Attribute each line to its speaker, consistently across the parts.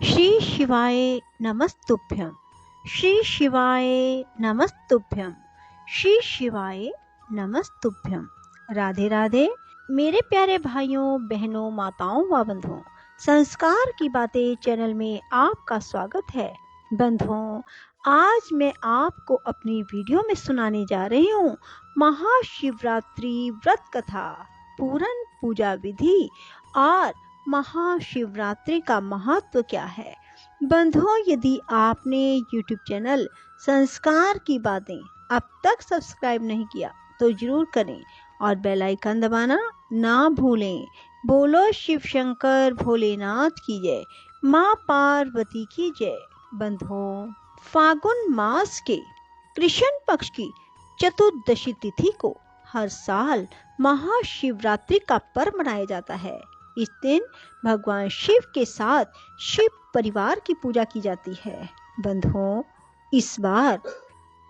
Speaker 1: श्री शिवाय नमस्तुभ्यं। श्री शिवाय नमस्तुभ्यं। श्री शिवाय नमस्तुभ्यं। राधे राधे मेरे प्यारे भाइयों बहनों माताओं व बंधुओं, संस्कार की बातें चैनल में आपका स्वागत है। बंधुओं, आज मैं आपको अपनी वीडियो में सुनाने जा रही हूँ महाशिवरात्रि व्रत कथा, पूरन पूजा विधि और महाशिवरात्रि का महत्व क्या है। बंधुओं, यदि आपने YouTube चैनल संस्कार की बातें अब तक सब्सक्राइब नहीं किया तो जरूर करें और बेल आइकन दबाना ना भूलें। बोलो शिव शंकर भोलेनाथ की जय, माँ पार्वती की जय। बंधुओं, फागुन मास के कृष्ण पक्ष की चतुर्दशी तिथि को हर साल महाशिवरात्रि का पर्व मनाया जाता है। इस दिन भगवान शिव के साथ शिव परिवार की पूजा की जाती है। बंधुओं, इस बार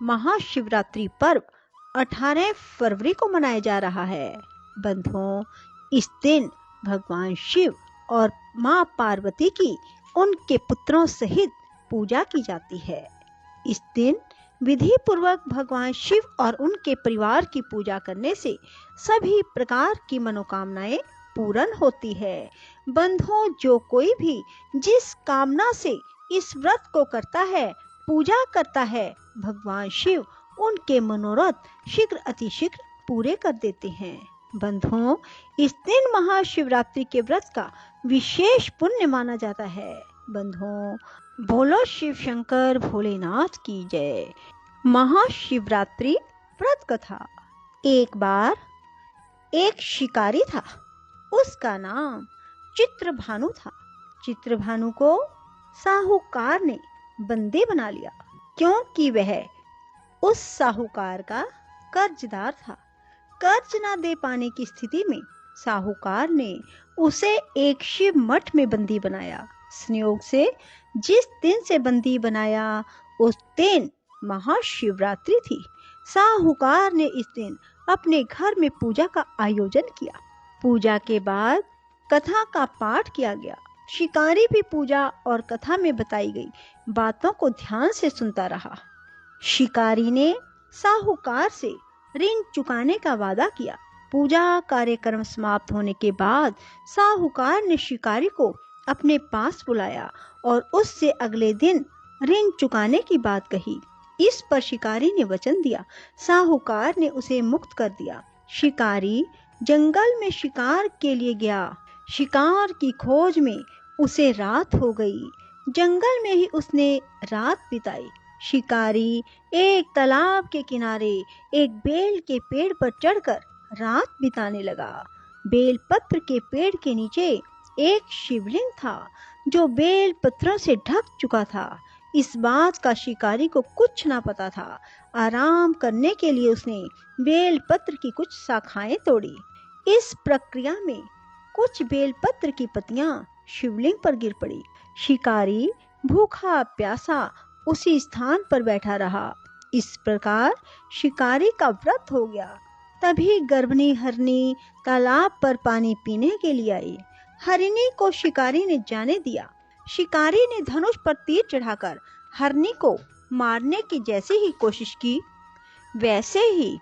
Speaker 1: महाशिवरात्रि पर्व 18 फरवरी को मनाया जा रहा है। बंधुओं, इस दिन भगवान शिव और माँ पार्वती की उनके पुत्रों सहित पूजा की जाती है। इस दिन विधि पूर्वक भगवान शिव और उनके परिवार की पूजा करने से सभी प्रकार की मनोकामनाएं पूर्ण होती है। बंधुओं, जो कोई भी जिस कामना से इस व्रत को करता है, पूजा करता है, भगवान शिव उनके मनोरथ शीघ्र अतिशीघ्र पूरे कर देते हैं। बंधुओं, इस दिन महाशिवरात्रि के व्रत का विशेष पुण्य माना जाता है। बंधुओं, बोलो शिव शंकर भोलेनाथ की जय। महाशिवरात्रि व्रत कथा। एक बार एक शिकारी था, उसका नाम चित्रभानु था। चित्रभानु को साहूकार ने बंदी बना लिया, क्योंकि वह उस साहूकार का कर्जदार था। कर्ज न दे पाने की स्थिति में साहूकार ने उसे एक शिव मठ में बंदी बनाया। संयोग से जिस दिन से बंदी बनाया उस दिन महाशिवरात्रि थी। साहूकार ने इस दिन अपने घर में पूजा का आयोजन किया। पूजा के बाद कथा का पाठ किया गया। शिकारी भी पूजा और कथा में बताई गई बातों को ध्यान से सुनता रहा। शिकारी ने साहूकार से ऋण चुकाने का वादा किया। पूजा कार्यक्रम समाप्त होने के बाद साहूकार ने शिकारी को अपने पास बुलाया और उससे अगले दिन ऋण चुकाने की बात कही। इस पर शिकारी ने वचन दिया। साहूकार ने उसे मुक्त कर दिया। शिकारी जंगल में शिकार के लिए गया। शिकार की खोज में उसे रात हो गई। जंगल में ही उसने रात बिताई। शिकारी एक तालाब के किनारे एक बेल के पेड़ पर चढ़कर रात बिताने लगा। बेल पत्र के पेड़ के नीचे एक शिवलिंग था जो बेल पत्रों से ढक चुका था। इस बात का शिकारी को कुछ ना पता था। आराम करने के लिए उसने बेल पत्र की कुछ शाखाएं तोड़ी। इस प्रक्रिया में कुछ बेलपत्र की पत्तियां शिवलिंग पर गिर पड़ी। शिकारी भूखा प्यासा उसी स्थान पर बैठा रहा। इस प्रकार शिकारी का व्रत हो गया। तभी गर्भनी हरनी तालाब पर पानी पीने के लिए आई। हरिणी को शिकारी ने जाने दिया। शिकारी ने धनुष पर तीर चढ़ाकर हरणी को मारने की जैसे ही कोशिश की, वैसे ही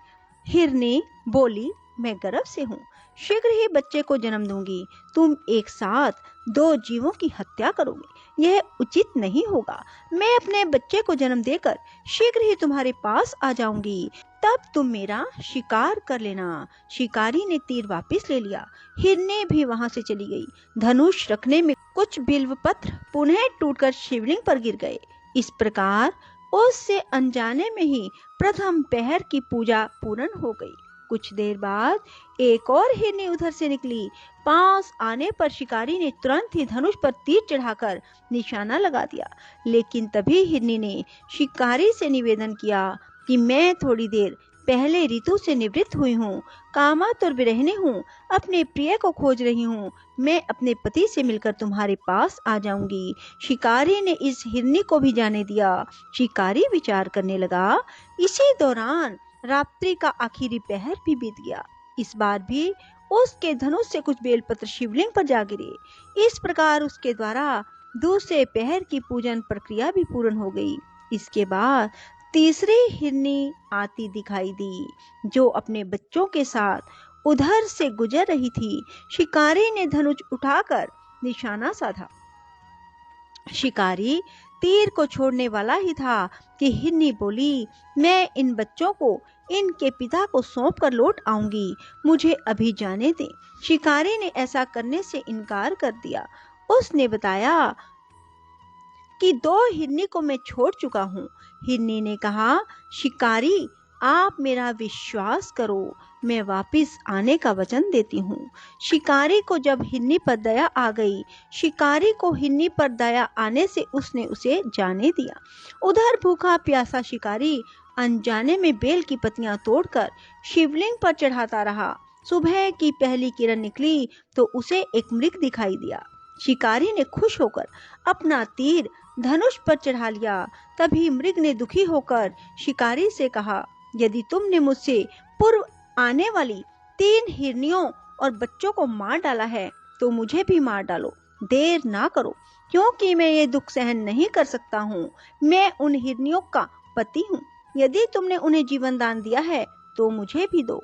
Speaker 1: हिरनी बोली, मैं गर्भ से हूँ, शीघ्र ही बच्चे को जन्म दूंगी। तुम एक साथ दो जीवों की हत्या करोगे, यह उचित नहीं होगा। मैं अपने बच्चे को जन्म देकर शीघ्र ही तुम्हारे पास आ जाऊंगी, तब तुम मेरा शिकार कर लेना। शिकारी ने तीर वापस ले लिया। हिरनी भी वहां से चली गई। धनुष रखने में कुछ बिल्व पत्र पुनः टूटकर शिवलिंग पर गिर गए। इस प्रकार उससे अनजाने में ही प्रथम पहर की पूजा पूर्ण हो गई। कुछ देर बाद एक और हिरनी उधर से निकली। पास आने पर शिकारी ने तुरंत ही धनुष पर तीर चढ़ाकर निशाना लगा दिया। लेकिन तभी हिरनी ने शिकारी से निवेदन किया कि मैं थोड़ी देर पहले ऋतु से निवृत्त हुई हूँ, कामातुर विरहिणी हूँ, अपने प्रिय को खोज रही हूँ। मैं अपने पति से मिलकर तुम्हारे पास आ जाऊंगी। शिकारी ने इस हिरनी को भी जाने दिया। शिकारी विचार करने लगा। इसी दौरान रात्रि का आखिरी पहर भी बीत गया। इस बार भी उसके धनुष से कुछ बेलपत्र शिवलिंग पर जा गिरे। इस प्रकार उसके द्वारा दूसरे पहर की पूजन प्रक्रिया भी पूर्ण हो गई। इसके बाद तीसरी हिरनी आती दिखाई दी, जो अपने बच्चों के साथ उधर से गुजर रही थी। शिकारी ने धनुष उठाकर निशाना साधा। शिकारी तीर को छोड़ने वाला ही था कि हिरनी बोली, मैं इन बच्चों को इनके पिता को सौंप कर लौट आऊंगी, मुझे अभी जाने दें। शिकारी ने ऐसा करने से इनकार कर दिया। उसने बताया कि 2 हिरनी को मैं छोड़ चुका हूँ। हिरनी ने कहा, शिकारी आप मेरा विश्वास करो, मैं वापिस आने का वचन देती हूँ। शिकारी को जब हिरनी पर दया आ गई, शिकारी को हिरनी पर दया आने से उसने उसे जाने दिया। उधर भूखा प्यासा शिकारी अनजाने में बेल की पत्तियां तोड़कर शिवलिंग पर चढ़ाता रहा। सुबह की पहली किरण निकली तो उसे एक मृग दिखाई दिया। शिकारी ने खुश होकर अपना तीर धनुष पर चढ़ा लिया। तभी मृग ने दुखी होकर शिकारी से कहा, यदि तुमने मुझसे पूर्व आने वाली 3 हिरनियों और बच्चों को मार डाला है तो मुझे भी मार डालो, देर ना करो, क्योंकि मैं ये दुख सहन नहीं कर सकता हूँ। मैं उन हिरनियों का पति हूँ। यदि तुमने उन्हें जीवन दान दिया है तो मुझे भी दो,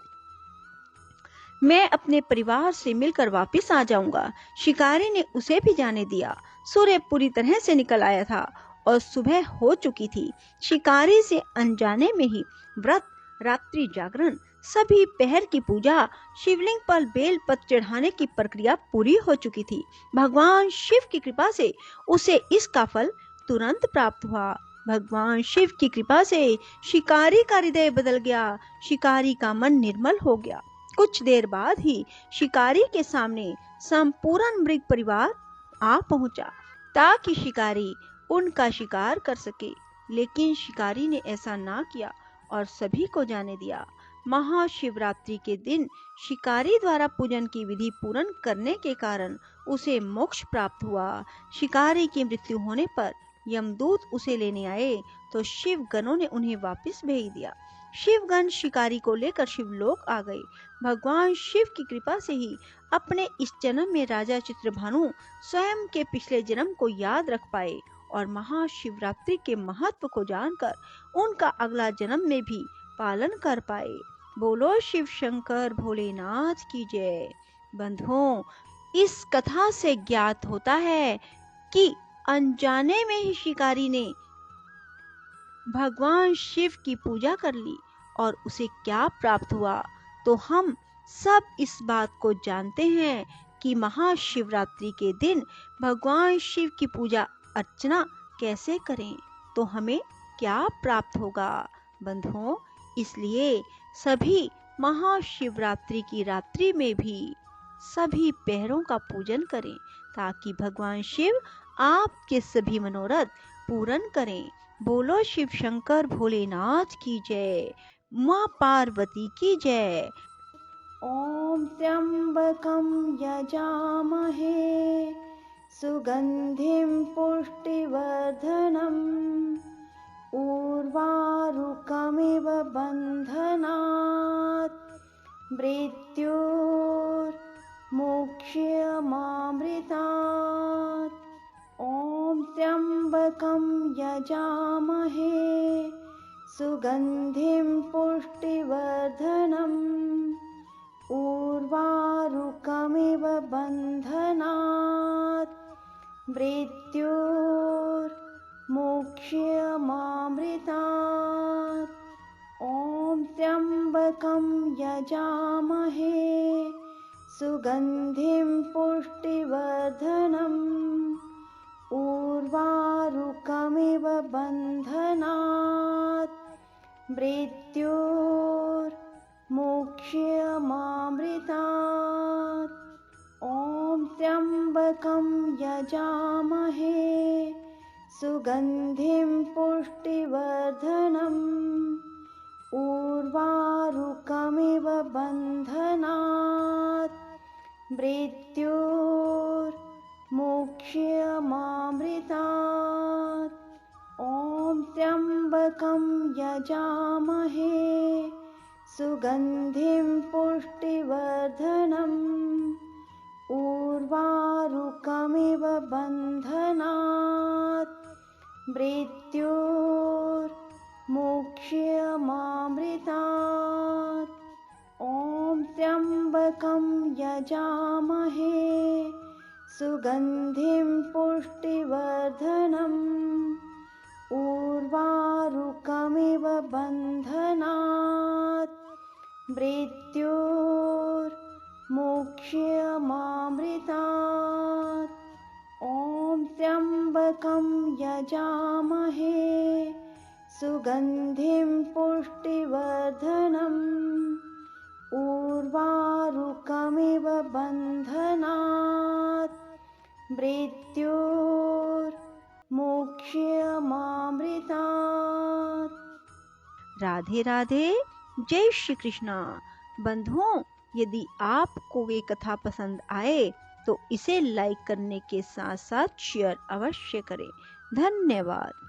Speaker 1: मैं अपने परिवार से मिलकर वापस आ जाऊंगा। शिकारी ने उसे भी जाने दिया। सूर्य पूरी तरह से निकल आया था और सुबह हो चुकी थी। शिकारी से अनजाने में ही व्रत, रात्रि जागरण, सभी पहर की पूजा, शिवलिंग पर बेल पत्र चढ़ाने की प्रक्रिया पूरी हो चुकी थी। भगवान शिव की कृपा से उसे इसका फल तुरंत प्राप्त हुआ। भगवान शिव की कृपा से शिकारी का हृदय बदल गया। शिकारी का मन निर्मल हो गया। कुछ देर बाद ही शिकारी के सामने संपूर्ण मृग परिवार आ पहुंचा ताकि शिकारी उनका शिकार कर सके, लेकिन शिकारी ने ऐसा ना किया और सभी को जाने दिया। महाशिवरात्रि के दिन शिकारी द्वारा पूजन की विधि पूर्ण करने के कारण उसे मोक्ष प्राप्त हुआ। शिकारी की मृत्यु होने पर यमदूत उसे लेने आए तो शिव गणों ने उन्हें वापस भेज दिया। शिवगण शिकारी को लेकर शिवलोक आ गए। भगवान शिव की कृपा से ही अपने इस जन्म में राजा चित्रभानु स्वयं के पिछले जन्म को याद रख पाए और महाशिवरात्रि के महत्व को जानकर उनका अगला जन्म में भी पालन कर पाए। बोलो शिव शंकर भोलेनाथ की जय। बंधुओं, इस कथा से ज्ञात होता है कि अनजाने में ही शिकारी ने भगवान शिव की पूजा कर ली और उसे क्या प्राप्त हुआ। तो हम सब इस बात को जानते हैं कि महाशिवरात्रि के दिन भगवान शिव की पूजा अर्चना कैसे करें तो हमें क्या प्राप्त होगा। बंधुओं, इसलिए सभी महाशिवरात्रि की रात्रि में भी सभी पहरों का पूजन करें ताकि भगवान शिव आपके सभी मनोरथ पूर्ण करें। बोलो शिव शंकर भोलेनाथ की जय। माँ पार्वती की जय।
Speaker 2: ॐ त्र्यम्बकं यजामहे सुगन्धिं पुष्टिवर्धनम् उर्वारुकमिव बन्धनात् मृत्योर्मुक्ष्यमामृतात्। ॐ त्र्यम्बकं यजामहे सुगन्धिं पुष्टिवर्धनम् उर्वारुकमिव बन्धनात् मृत्योर्मुक्ष्यमामृतात्। ॐ त्र्यम्बकं यजामहे सुगन्धिं पुष्टिवर्धनम् उर्वारुकमिव बन्धनात् मृत्योर्मुक्ष्यमामृतात्। ॐ त्र्यम्बकं यजामहे सुगन्धिं पुष्टिवर्धनम् उर्वारुकमिव बन्धनात् मृत्योर्मुक्ष्यमामृतात्। ॐ त्र्यम्बकं यजामहे सुगन्धिं पुष्टिवर्धनम् उर्वारुकमिव बन्धनात् मृत्योर्मुक्षयमामृतात्। ॐ त्र्यम्बकं यजामहे सुगन्धिं पुष्टिवर्धनम् उर्वारुकमिव बन्धनात्। मृत्योर्मुक्षयमामृतात्। ॐ त्र्यम्बकं यजामहे सुगन्धिं पुष्टिवर्धनम् उर्वारुकमिव बन्धनात्। मृत्योर्मुक्षयमामृतात्।
Speaker 1: राधे राधे। जय श्री कृष्णा। बंधुओं, यदि आपको ये कथा पसंद आए तो इसे लाइक करने के साथ साथ शेयर अवश्य करें। धन्यवाद।